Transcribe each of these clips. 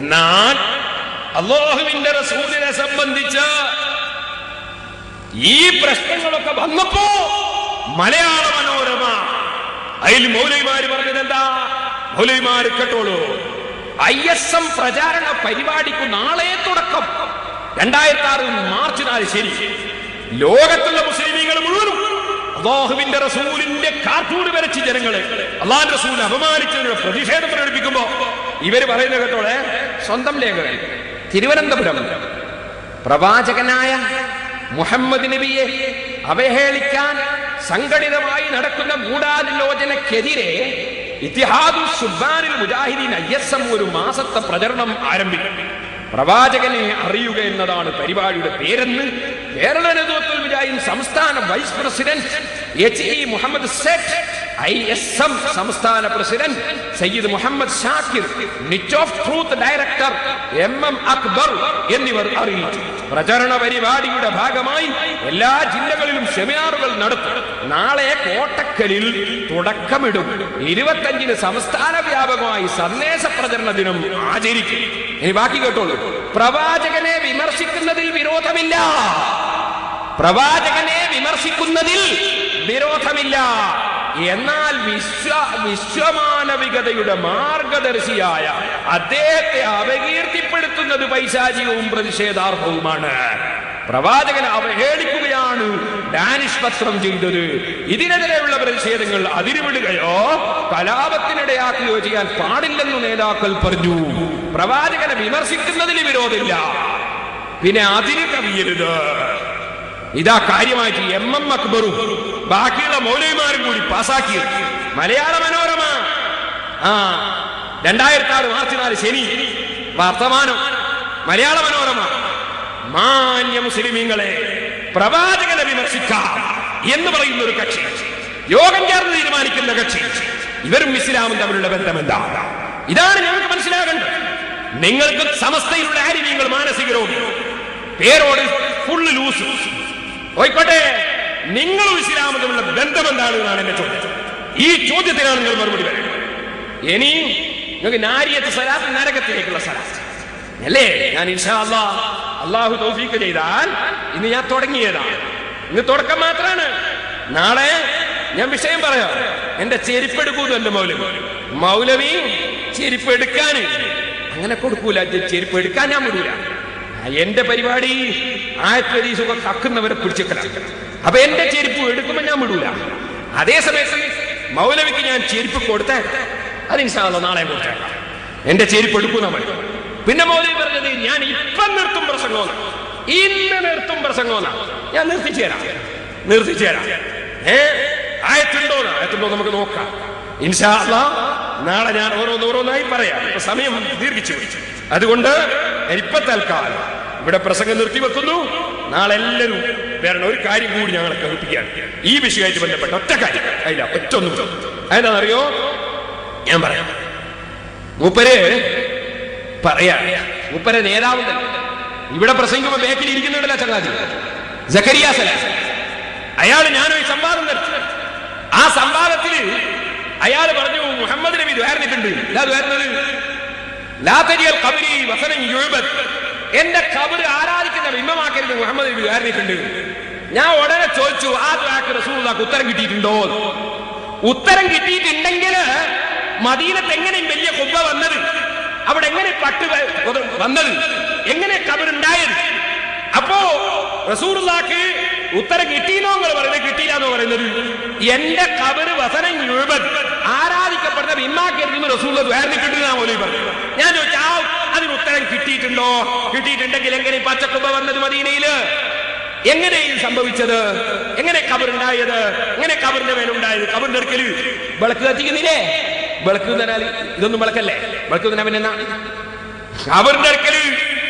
എന്നാൽ അല്ലാഹുവിന്റെ റസൂലിനെ സംബന്ധിച്ച് ഈ പ്രശ്നങ്ങളൊക്കെ വന്നപ്പോ മലയാള മനോരമ അതിൽ മൗലവിമാര് പറഞ്ഞത് എന്താ? മൗലവിമാര് കേട്ടോളൂ, ISM പ്രചാരണ പരിപാടിക്ക് നാളെ തുടക്കം. 2006 മാർച്ച് 4 ശരി. ലോകത്തുള്ള മുസ്ലിമീങ്ങൾ മുഴുവനും അല്ലാഹുവിന്റെ റസൂലിന്റെ കാർട്ടൂൺ വരച്ച് ജനങ്ങളെ അല്ലാഹുവിന്റെ റസൂലിനെ അപമാനിച്ചതിനുള്ള പ്രതിഷേധം പ്രകടിപ്പിക്കുമ്പോ ഇവര് പറയുന്ന കേട്ടോളെ, സ്വന്തം ലേഖകൻ തിരുവനന്തപുരം പ്രവാചകനായ മുഹമ്മദ് നബിയെ അവഹേളിക്കാൻ സംഘടിതമായി നടക്കുന്ന ഗൂഢാലോചനക്കെതിരെ ഇത്തിഹാദുൽ സുബ്ബാനിൽ മുജാഹിദീൻ ISM ഒരു മാസത്തെ പ്രചരണം ആരംഭിക്കും. പ്രവാചകനെ അറിയുക എന്നതാണ് പരിപാടിയുടെ പേരെന്ന് കേരള നേതൃത്വത്തിൽ മുജാഹിദീൻ സംസ്ഥാന vice president HE Muhammad Sait, ISM സംസ്ഥാന president Sayyid Muhammad Shakir, niche of truth director MM Akbar എന്നിവർ അറിയിച്ചു. പ്രചരണ പരിപാടിയുടെ ഭാഗമായി എല്ലാ ജില്ലകളിലും സെമിനാറുകൾ നടത്തും. നാളെ കോട്ടക്കലിൽ തുടക്കമിടും. 25-ന് സംസ്ഥാന വ്യാപകമായി സന്ദേശ പ്രചരണ ദിനം ആചരിക്കും. ഇനി ബാക്കി കേട്ടോളൂ. പ്രവാചകനെ വിമർശിക്കുന്നതിൽ വിരോധമില്ല. പ്രവാചകനെ വിമർശിക്കുന്നതിൽ വിരോധമില്ല. എന്നാൽ വിശ്വമാനവികതയുടെ മാർഗദർശിയായ അദ്ദേഹത്തെ അപകീർത്തിപ്പെടുത്തുന്നത് പൈശാചികവും പ്രതിഷേധാർഹവുമാണ്. പ്രവാചകനെ അവഹേളിക്കുകയാണ് ഡാനിഷ് പത്രം ചെയ്തത്. ഇതിനെതിരെയുള്ള പ്രതിഷേധങ്ങൾ അതിരുവിടുകയോ കലാപത്തിനിടയാക്കുകയോ ചെയ്യാൻ പാടില്ലെന്ന് നേതാക്കൾ പറഞ്ഞു. പ്രവാചകനെ വിമർശിക്കുന്നതിൽ വിരോധമില്ല, പിന്നെ അതിര് കവിയരുത്. ഇതാ കാര്യമായിട്ട് MM അക്ബറും ബാക്കിയുള്ള മൗലവിമാരും കൂടി പാസാക്കിയത്. മലയാള മനോരമ 2006 മാർച്ച് 4 ശനി വർത്തമാനം. മലയാള മനോരമ, മാന്യ മുസ്ലിമീങ്ങളെ, പ്രവാചകനെ വിമർശിക്കാം എന്ന് പറയുന്ന ഒരു കക്ഷി, യോഗം ചേർന്ന് തീരുമാനിക്കുന്ന കക്ഷി, ഇവരും ഇസ്ലാമും തമ്മിലുള്ള ബന്ധം എന്താ? ഇതാണ് ഞങ്ങൾക്ക് മനസ്സിലാകേണ്ടത്. നിങ്ങൾക്ക് സമസ്തയിലുള്ള ആരിമീങ്ങൾ മാനസിക രോഗി, പേരോട് ഫുള്ള് ലൂസ് പോയിക്കോട്ടെ, നിങ്ങളും ഇസ്ലാമും തമ്മിലുള്ള ബന്ധം എന്താണ് എന്നാണ് എന്റെ ചോദ്യം. ഈ ചോദ്യത്തിനാണ് നിങ്ങൾ മറുപടി പറയുന്നത്. ഇനി നിങ്ങൾക്ക് നാരിയത്ത് സലാത്ത്, നരകത്തിലേക്കുള്ള സലാത്ത് അല്ലേ? ഞാൻ ഇൻഷാ അല്ലാഹ് അല്ലാഹു തൗഫീഖ് ചെയ്താൽ ഇന്ന് ഞാൻ തുടങ്ങിയതാണ്. ഇന്ന് തുടക്കം മാത്രമാണ്. നാളെ ഞാൻ വിഷയം പറയാം. എന്റെ ചെരുപ്പെടുക്കൂന്നു എന്റെ മൗലവി ചെരുപ്പ് എടുക്കാൻ അങ്ങനെ കൊടുക്കൂല. ചെരുപ്പ് എടുക്കാൻ ഞാൻ വിടൂല. എന്റെ പരിപാടി ആയത്വരീസുഖം കക്കുന്നവരെ പിടിച്ചേക്കലാണ്. അപ്പൊ എന്റെ ചെരുപ്പ് എടുക്കുമ്പോ ഞാൻ വിടൂല. അതേസമയത്ത് മൗലവിക്ക് ഞാൻ ചെരുപ്പ് കൊടുത്താൽ അത് ഇൻഷാ അല്ലാഹ് നാളെ കൊടുത്തേക്കാം. എന്റെ ചെരുപ്പ് എടുക്കുന്ന മതി. പിന്നെ മൗലവി പറഞ്ഞത് ഞാൻ ഇപ്പം നിർത്തും പ്രസംഗം, ഇന്ന് നിർത്തും പ്രസംഗം. ഞാൻ നിർത്തിച്ചു തരാം. ആയത്തുണ്ടോ നമുക്ക് നോക്കാം ഇൻഷാ അല്ലാഹ്. നാളെ ഞാൻ ഓരോന്നായി പറയാം. ഇപ്പൊ സമയം ദീർഘിച്ചു പോയി. അതുകൊണ്ട് ഇപ്പൊ തൽക്കാലം ഇവിടെ പ്രസംഗം നിർത്തിവെക്കുന്നു. നാളെ എല്ലാവരും വരണം. ഒരു കാര്യം കൂടി ഞങ്ങളെ കേൾപ്പിക്കുകയാണ് ഈ വിഷയമായിട്ട് ബന്ധപ്പെട്ട ഒറ്റ കാര്യം. അതില്ല ഒറ്റൊന്നും. അതെന്താണെന്നറിയോ? ഞാൻ പറയാം. മൂപ്പര് നേതാവുണ്ടല്ലോ, ഇവിടെ പ്രസംഗിക്കുമ്പോ ബാക്കിൽ ഇരിക്കുന്നുണ്ടല്ലോ ചങ്ങാതി സക്കരിയ സലാഹ്. അയാൾ ഞാനൊരു സംവാദം നടത്തി. ആ സംവാദത്തിൽ അയാൾ പറഞ്ഞു, മുഹമ്മദ് നബി ദ്വാരനിട്ടുണ്ട്. എന്റെ ഖബർ ആരാധിക്കുന്ന ബിംബമാക്കരുത് മുഹമ്മദ് നബി ദ്വാരനിട്ടുണ്ട്. ഞാൻ ഉടനെ ചോദിച്ചു, ആ ദ്വാക്ക് റസൂലുള്ളാഹിക്ക് ഉത്തരം കിട്ടിയിട്ടുണ്ടോ? ഉത്തരം കിട്ടിയിട്ടുണ്ടെങ്കിൽ മദീനത്ത് എങ്ങനെയും വലിയ ഖുബ്ബ വന്നത്, അവിടെ എങ്ങനെ പട്ട് വന്നത്, എങ്ങനെ ഖബറുണ്ടായത്? അപ്പോ റസൂലുള്ളാഹിക്ക് ഉത്തരം കിട്ടിയെന്നോ നിങ്ങൾ പറയുന്നത്, കിട്ടിയില്ല എന്നോ പറയുന്നത്? എന്റെ ഖബറ് വസനം യുഅബദ്, ആരാധിക്കപ്പെടുന്ന ബിംബമാക്കരുത് റസൂലുള്ളാഹി ദ്വാരനിട്ടുണ്ട് മൗലവി പറഞ്ഞു. ഞാൻ ചോദിച്ചു, അതിന് ഉത്തരം കിട്ടിയിട്ടുണ്ടോ? കിട്ടിയിട്ടുണ്ടെങ്കിൽ എങ്ങനെ പച്ചക്കുബ്ബ വന്നത് മദീനയില്? എങ്ങനെ ഇത് സംഭവിച്ചത്? എങ്ങനെ ഖബറുണ്ടായത്? എങ്ങനെ ഖബറിന്റെ മേലുണ്ടായത്? ഖബറിന്റെ അടുക്കല് വിളക്ക് കത്തിക്കുന്നില്ലേ? വിളക്ക് തന്നാൽ ഇതൊന്നും വിളക്കല്ലേ? വിളക്ക് തന്നെ പിന്നെ ഖബറിന്റെ അടുക്കല്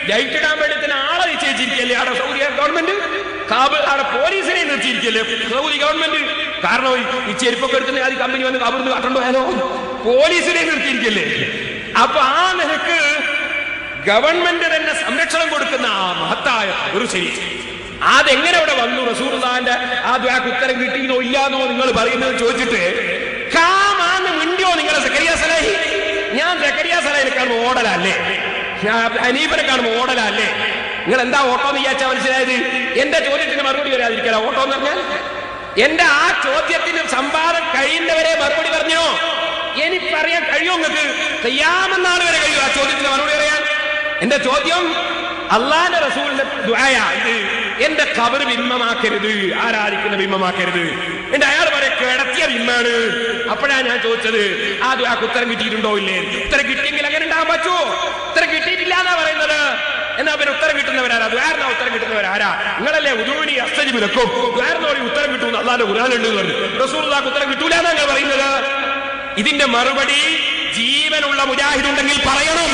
ലൈറ്റ് ഇടാൻ വേണ്ടി ആളെ നിശ്ചയിച്ചിരിക്കല്ലേ അവിടെ സൗദി ഗവൺമെന്റ്? അവിടെ പോലീസിനെ നിർത്തിയിരിക്കല്ലേ സൗദി ഗവൺമെന്റ്? കാരണം ഈ ചെരുപ്പൊക്കെ എടുക്കുന്ന ആദ്യം കമ്പനി വന്ന് ഖബറിന് കാട്ടുണ്ടോ? പോലീസിനെ നിർത്തിയിരിക്കല്ലേ? അപ്പൊ ആ നിലക്ക് ഗവൺമെന്റ് തന്നെ സംരക്ഷണം കൊടുക്കുന്ന ആ മഹത്തായ ഒരു ശരി, അതെങ്ങനെ അവിടെ വന്നു? റസൂലുള്ളാഹിന്റെ ആ ദുആക്ക് ഉത്തരം കിട്ടിയെന്നോ ഇല്ലാന്നോ നിങ്ങൾ പറയുന്നത് ചോദിച്ചിട്ട് കാമാന്ന് മിണ്ടിയോ നിങ്ങൾ സക്കരിയ സലാഹി? ഞാൻ സക്കരിയ സലാഹിനെക്കാൾ മോഡലല്ലേ? ഹനീഫനെ കാണുമ്പോൾ ഓടലല്ലേ? നിങ്ങൾ എന്താ ഓട്ടോ എന്ന് വിചാരിച്ചാൽ മനസ്സിലായത്? എന്റെ ചോദ്യത്തിന് മറുപടി വരാതിരിക്കല ഓട്ടോ എന്ന് പറഞ്ഞാൽ? എന്റെ ആ ചോദ്യത്തിന് സംവാദം കഴിയുന്നവരെ മറുപടി പറഞ്ഞോ? എനിക്കറിയാൻ കഴിയോ? നിങ്ങൾക്ക് ഖിയാമത്ത് വരെ കഴിയും ആ ചോദ്യത്തിന് മറുപടി പറയാൻ? എന്റെ ചോദ്യം അള്ളാന്റെ റസൂലിന്റെ ദുആയാ ഇത്. എന്റെ ഖബർ ബിംബമാക്കരുത്, ആരാധിക്കുന്ന ബിംബമാക്കരുത്. എന്റെ അയാൾ പറയാ കിടത്തിയ ബിംബാണ്. അപ്പോഴാണ് ഞാൻ ചോദിച്ചത് ആ ദുആക്ക് ഉത്തരം കിട്ടിയിട്ടുണ്ടോ ഇല്ലേ? ഉത്തരം കിട്ടിയെങ്കിൽ അങ്ങനെ ഉണ്ടാകാൻ പറ്റുമോ? ഉത്തരം കിട്ടിയിട്ടില്ല എന്നാ പറയുന്നത്. എന്നാ പിന്നെ ഉത്തരം കിട്ടുന്നവരാരാ? ദ്വാരന ഉത്തരം കിട്ടുന്നവരാരാ? നിങ്ങളല്ലേ ഉദൂനി അസ്തജിബ് ലക്കും, ദ്വാരനോടി ഉത്തരം കിട്ടുമെന്ന് അള്ളാന്റെ ഖുർആനിലുണ്ട് എന്ന് പറഞ്ഞു. റസൂലുള്ളാഹിക്ക് ഉത്തരം കിട്ടൂല എന്നാ നിങ്ങൾ പറയുന്നത്. ഇതിന്റെ മറുപടി ജീവനുള്ള മുജാഹിദ് ഉണ്ടെങ്കിൽ പറയണം.